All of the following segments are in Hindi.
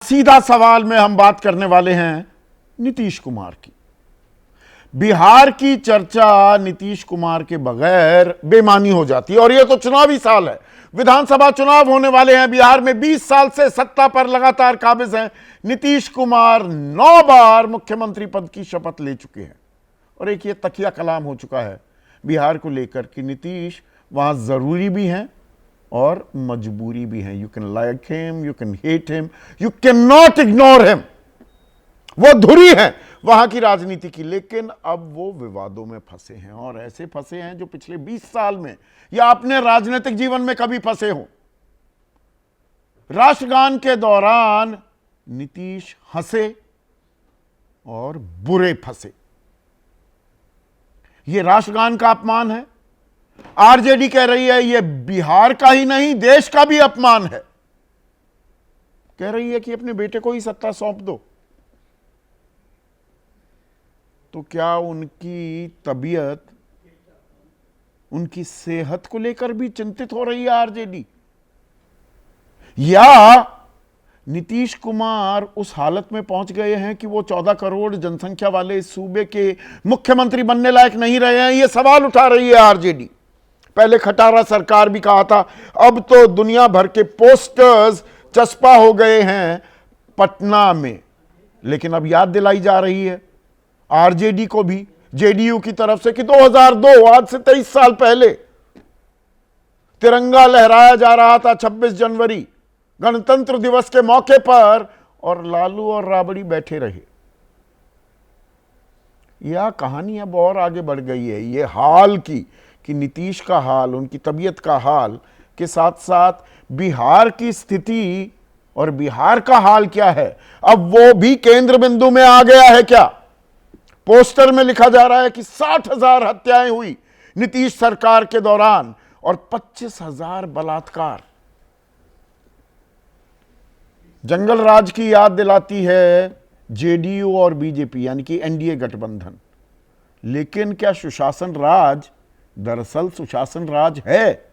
सीधा सवाल में हम बात करने वाले हैं नीतीश कुमार की। बिहार की चर्चा नीतीश कुमार के बगैर बेमानी हो जाती है, और यह तो चुनावी साल है, विधानसभा चुनाव होने वाले हैं। बिहार में 20 साल से सत्ता पर लगातार काबिज हैं नीतीश कुमार, 9 बार मुख्यमंत्री पद की शपथ ले चुके हैं, और एक ये तकिया कलाम हो चुका है बिहार को लेकर कि नीतीश वहां जरूरी भी हैं और मजबूरी भी है। You can like him, you can hate him, you can not ignore him. वो धुरी है वहां की राजनीति की, लेकिन अब वो विवादों में फंसे हैं, और ऐसे फंसे हैं जो पिछले 20 साल में या अपने राजनीतिक जीवन में कभी फंसे हों। राष्ट्रगान के दौरान नीतीश हंसे और बुरे फंसे। यह राष्ट्रगान का अपमान है। आरजेडी कह रही है यह बिहार का ही नहीं देश का भी अपमान है। कह रही है कि अपने बेटे को ही सत्ता सौंप दो। तो क्या उनकी तबीयत, उनकी सेहत को लेकर भी चिंतित हो रही है आरजेडी? या नीतीश कुमार उस हालत में पहुंच गए हैं कि वो 14 करोड़ जनसंख्या वाले इस सूबे के मुख्यमंत्री बनने लायक नहीं रहे हैं? ये सवाल उठा रही है आरजेडी। पहले खटारा सरकार भी कहा था, अब तो दुनिया भर के पोस्टर्स चस्पा हो गए हैं पटना में। लेकिन अब याद दिलाई जा रही है आरजेडी को भी, जेडीयू की तरफ से, कि 2002, आज से 23 साल पहले तिरंगा लहराया जा रहा था 26 जनवरी गणतंत्र दिवस के मौके पर, और लालू और राबड़ी बैठे रहे। यह कहानी अब और आगे बढ़ गई है ये हाल की, कि नीतीश का हाल, उनकी तबीयत का हाल के साथ साथ बिहार की स्थिति और बिहार का हाल क्या है, अब वो भी केंद्र बिंदु में आ गया है क्या? पोस्टर में लिखा जा रहा है कि 60,000 हत्याएं हुई नीतीश सरकार के दौरान और 25,000 बलात्कार। जंगल राज की याद दिलाती है जेडीयू और बीजेपी, यानी कि एनडीए गठबंधन। लेकिन क्या सुशासन राज दरअसल सुशासन राज है?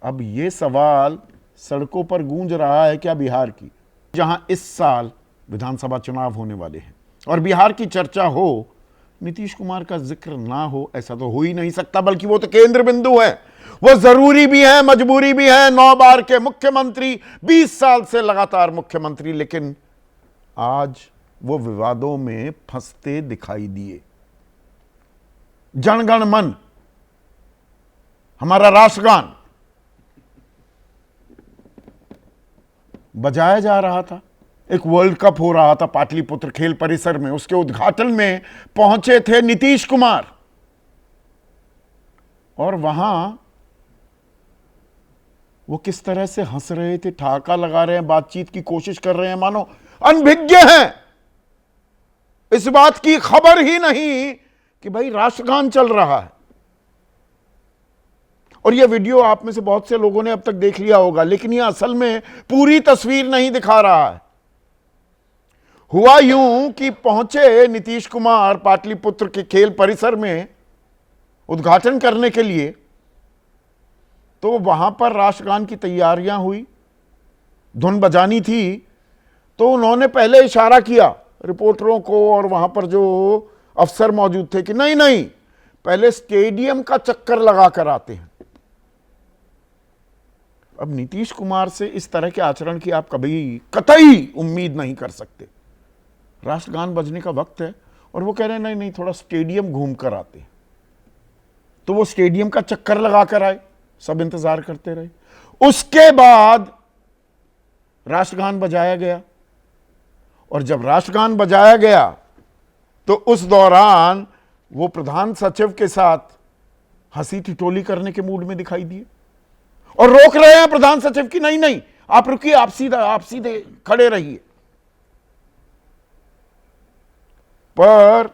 अब यह सवाल सड़कों पर गूंज रहा है क्या बिहार की, जहां इस साल विधानसभा चुनाव होने वाले हैं, और बिहार की चर्चा हो, नीतीश कुमार का जिक्र ना हो, ऐसा तो हो ही नहीं सकता, बल्कि वो तो केंद्र बिंदु है, वो जरूरी भी है, मजबूरी भी है। 9 बार के मुख्यमंत्री, 20 साल से लगातार मुख्यमंत्री, लेकिन आज वो विवादों में फंसते दिखाई दिए। जनगण मन, हमारा राष्ट्रगान बजाया जा रहा था, एक वर्ल्ड कप हो रहा था पाटलिपुत्र खेल परिसर में, उसके उद्घाटन में पहुंचे थे नीतीश कुमार, और वहां वो किस तरह से हंस रहे थे, ठहाका लगा रहे हैं, बातचीत की कोशिश कर रहे हैं, मानो अनभिज्ञ हैं, इस बात की खबर ही नहीं कि भाई राष्ट्रगान चल रहा है। और यह वीडियो आप में से बहुत से लोगों ने अब तक देख लिया होगा, लेकिन यह असल में पूरी तस्वीर नहीं दिखा रहा है। हुआ यूं कि पहुंचे नीतीश कुमार पाटलिपुत्र के खेल परिसर में उद्घाटन करने के लिए, तो वहां पर राष्ट्रगान की तैयारियां हुई, धुन बजानी थी, तो उन्होंने पहले इशारा किया रिपोर्टरों को और वहां पर जो अफसर मौजूद थे कि नहीं नहीं, पहले स्टेडियम का चक्कर लगा कर आते हैं। अब नीतीश कुमार से इस तरह के आचरण की आप कभी कतई उम्मीद नहीं कर सकते। राष्ट्रगान बजने का वक्त है और वो कह रहे हैं नहीं नहीं, थोड़ा स्टेडियम घूम कर आते हैं। तो वो स्टेडियम का चक्कर लगा कर आए, सब इंतजार करते रहे। उसके बाद राष्ट्रगान बजाया गया, और जब राष्ट्रगान बजाया गया तो उस दौरान वो प्रधान सचिव के साथ हंसी ठिठोली करने के मूड में दिखाई दिए, और रोक रहे हैं प्रधान सचिव की नहीं नहीं आप रुकिए, आप सीधे खड़े रहिए। पर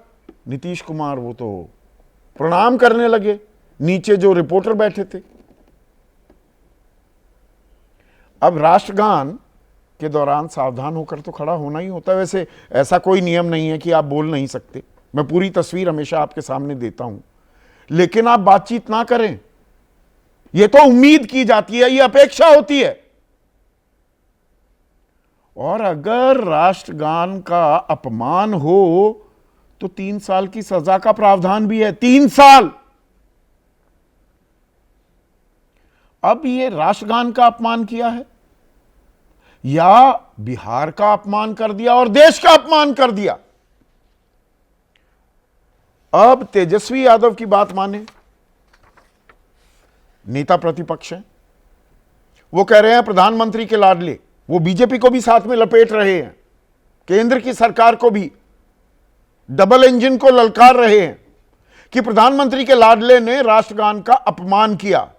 नीतीश कुमार वो तो प्रणाम करने लगे नीचे जो रिपोर्टर बैठे थे। अब राष्ट्रगान के दौरान सावधान होकर तो खड़ा होना ही होता है। वैसे ऐसा कोई नियम नहीं है कि आप बोल नहीं सकते, मैं पूरी तस्वीर हमेशा आपके सामने देता हूं, लेकिन आप बातचीत ना करें, यह तो उम्मीद की जाती है, यह अपेक्षा होती है। और अगर राष्ट्रगान का अपमान हो तो 3 साल की सजा का प्रावधान भी है, 3 साल। अब ये राष्ट्रगान का अपमान किया है या बिहार का अपमान कर दिया और देश का अपमान कर दिया। अब तेजस्वी यादव की बात माने, नेता प्रतिपक्ष हैं, वो कह रहे हैं प्रधानमंत्री के लाडले, वो बीजेपी को भी साथ में लपेट रहे हैं, केंद्र की सरकार को भी, डबल इंजन को ललकार रहे हैं कि प्रधानमंत्री के लाडले ने राष्ट्रगान का अपमान किया।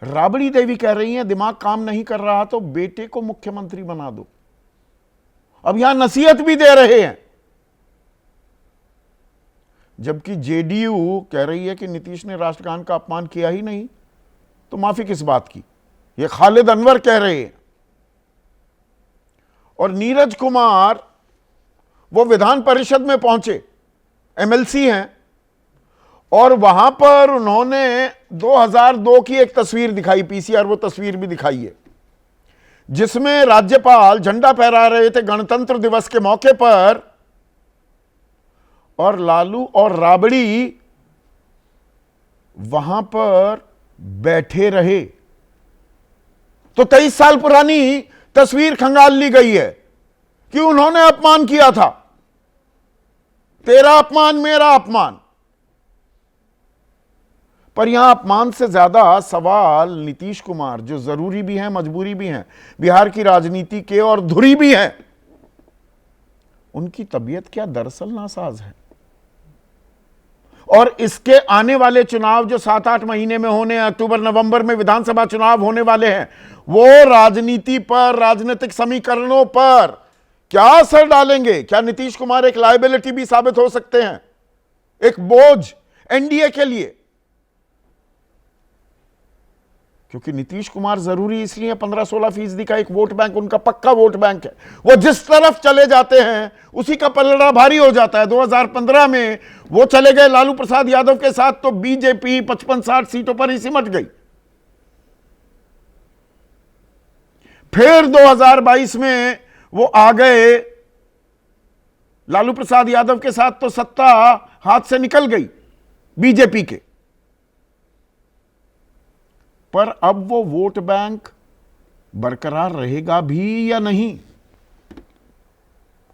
राबड़ी देवी कह रही हैं दिमाग काम नहीं कर रहा तो बेटे को मुख्यमंत्री बना दो। अब यहां नसीहत भी दे रहे हैं, जबकि जेडीयू कह रही है कि नीतीश ने राष्ट्रगान का अपमान किया ही नहीं, तो माफी किस बात की, यह खालिद अनवर कह रहे हैं। और नीरज कुमार वो विधान परिषद में पहुंचे, एमएलसी हैं, और वहां पर उन्होंने 2002 की एक तस्वीर दिखाई, पीसीआर वो तस्वीर भी दिखाई है, जिसमें राज्यपाल झंडा फहरा रहे थे गणतंत्र दिवस के मौके पर, और लालू और राबड़ी वहां पर बैठे रहे। तो 23 साल पुरानी तस्वीर खंगाल ली गई है कि उन्होंने अपमान किया था, तेरा अपमान मेरा अपमान। पर यहां अपमान से ज्यादा सवाल नीतीश कुमार, जो जरूरी भी हैं मजबूरी भी हैं, बिहार की राजनीति के और धुरी भी हैं, उनकी तबीयत क्या दरअसल नासाज है। और इसके आने वाले चुनाव जो 7-8 महीने में होने हैं, अक्टूबर नवंबर में विधानसभा चुनाव होने वाले हैं, वो राजनीति पर, राजनीतिक समीकरणों पर क्या असर डालेंगे। क्या नीतीश कुमार एक लायबिलिटी भी साबित हो सकते हैं, एक बोझ एनडीए के लिए? क्योंकि नीतीश कुमार जरूरी इसलिए 15-16% का एक वोट बैंक उनका पक्का वोट बैंक है, वो जिस तरफ चले जाते हैं उसी का पलड़ा भारी हो जाता है। 2015 में वो चले गए लालू प्रसाद यादव के साथ, तो बीजेपी 55-60 सीटों पर ही सिमट गई। फिर 2022 में वो आ गए लालू प्रसाद यादव के साथ, तो सत्ता हाथ से निकल गई बीजेपी के। पर अब वो वोट बैंक बरकरार रहेगा भी या नहीं?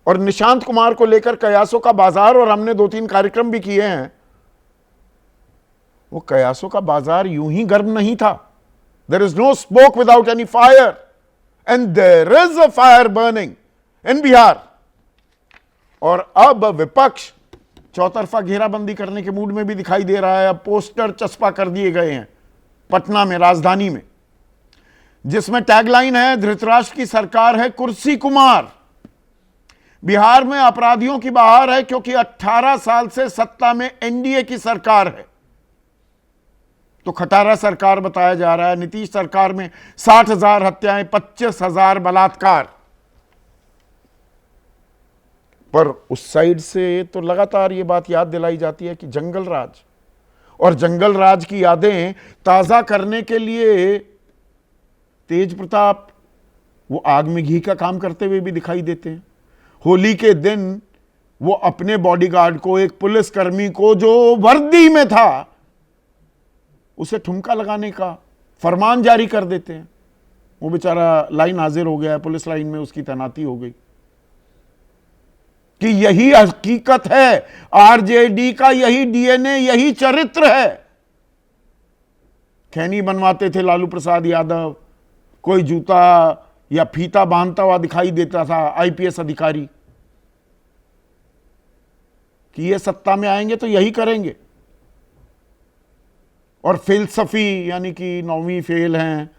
और निशांत कुमार को लेकर कयासों का बाजार, और हमने 2-3 कार्यक्रम भी किए हैं, वो कयासों का बाजार यूं ही गर्म नहीं था। There is no smoke without any fire, and there is a fire burning in Bihar. और अब विपक्ष चौतरफा घेराबंदी करने के मूड में भी दिखाई दे रहा है। अब पोस्टर चस्पा कर दिए गए हैं पटना में, राजधानी में, जिसमें टैगलाइन है धृतराष्ट्र की सरकार है कुर्सी कुमार। बिहार में अपराधियों की बहार है, क्योंकि 18 साल से सत्ता में एनडीए की सरकार है। तो खटारा सरकार बताया जा रहा है। नीतीश सरकार में 60,000 हत्याएं, 25,000 बलात्कार। पर उस साइड से तो लगातार ये बात याद दिलाई जाती है कि जंगल राज, और जंगल राज की यादें ताजा करने के लिए तेज प्रताप वो आग में घी का काम करते हुए भी दिखाई देते हैं। होली के दिन वो अपने बॉडीगार्ड को, एक पुलिसकर्मी को जो वर्दी में था, उसे ठुमका लगाने का फरमान जारी कर देते हैं। वो बेचारा लाइन हाजिर हो गया है, पुलिस लाइन में उसकी तैनाती हो गई। कि यही हकीकत है, आरजेडी का यही डीएनए, यही चरित्र है। खैनी बनवाते थे लालू प्रसाद यादव, कोई जूता या फीता बांधता हुआ दिखाई देता था आईपीएस अधिकारी, कि ये सत्ता में आएंगे तो यही करेंगे। और फिलसफी, यानी कि 9वीं फेल हैं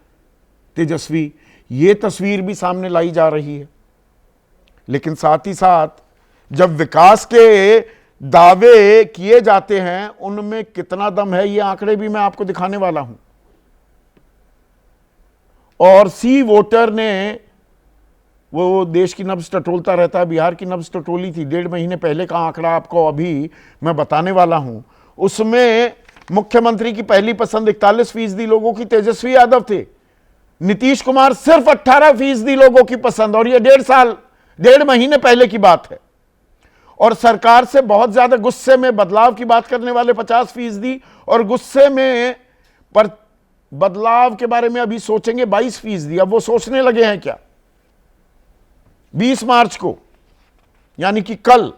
तेजस्वी, ये तस्वीर भी सामने लाई जा रही है। लेकिन साथ ही साथ जब विकास के दावे किए जाते हैं, उनमें कितना दम है, ये आंकड़े भी मैं आपको दिखाने वाला हूं। और सी वोटर ने, वो देश की नब्ज टटोलता रहता है, बिहार की नब्ज टटोली थी 1.5 महीने पहले का आंकड़ा आपको अभी मैं बताने वाला हूं। उसमें मुख्यमंत्री की पहली पसंद 41% लोगों की तेजस्वी यादव थे, नीतीश कुमार सिर्फ 18% लोगों की पसंद, और ये 1.5 महीने पहले की बात है। और सरकार से बहुत ज्यादा गुस्से में बदलाव की बात करने वाले 50%, और गुस्से में पर बदलाव के बारे में अभी सोचेंगे 22%। अब वो सोचने लगे हैं क्या? 20 मार्च को, यानी कि कल,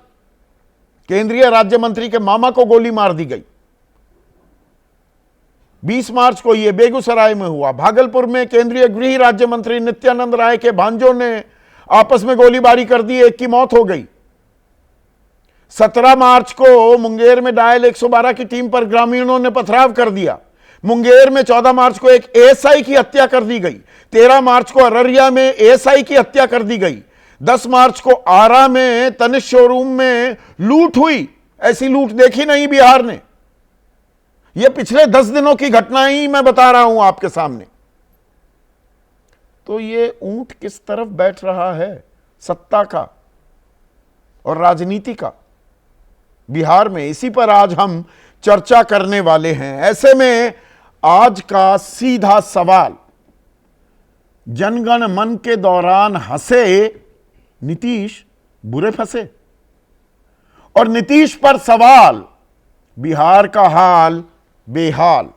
केंद्रीय राज्य मंत्री के मामा को गोली मार दी गई। 20 मार्च को यह बेगूसराय में हुआ। भागलपुर में केंद्रीय गृह राज्य मंत्री नित्यानंद राय के भांजों ने आपस में गोलीबारी कर दी, एक की मौत हो गई। 17 मार्च को मुंगेर में डायल 112 की टीम पर ग्रामीणों ने पथराव कर दिया। मुंगेर में 14 मार्च को एक एएसआई की हत्या कर दी गई। 13 मार्च को अररिया में एएसआई की हत्या कर दी गई। 10 मार्च को आरा में तनिष्क शोरूम में लूट हुई। ऐसी लूट देखी नहीं बिहार ने। यह पिछले 10 दिनों की घटनाएं ही मैं बता रहा हूं आपके सामने। तो ये ऊंट किस तरफ बैठ रहा है? सत्ता का और राजनीति का, बिहार में। इसी पर आज हम चर्चा करने वाले हैं। ऐसे में आज का सीधा सवाल, जनगण मन के दौरान हंसे नीतीश, बुरे फंसे। और नीतीश पर सवाल, बिहार का हाल बेहाल।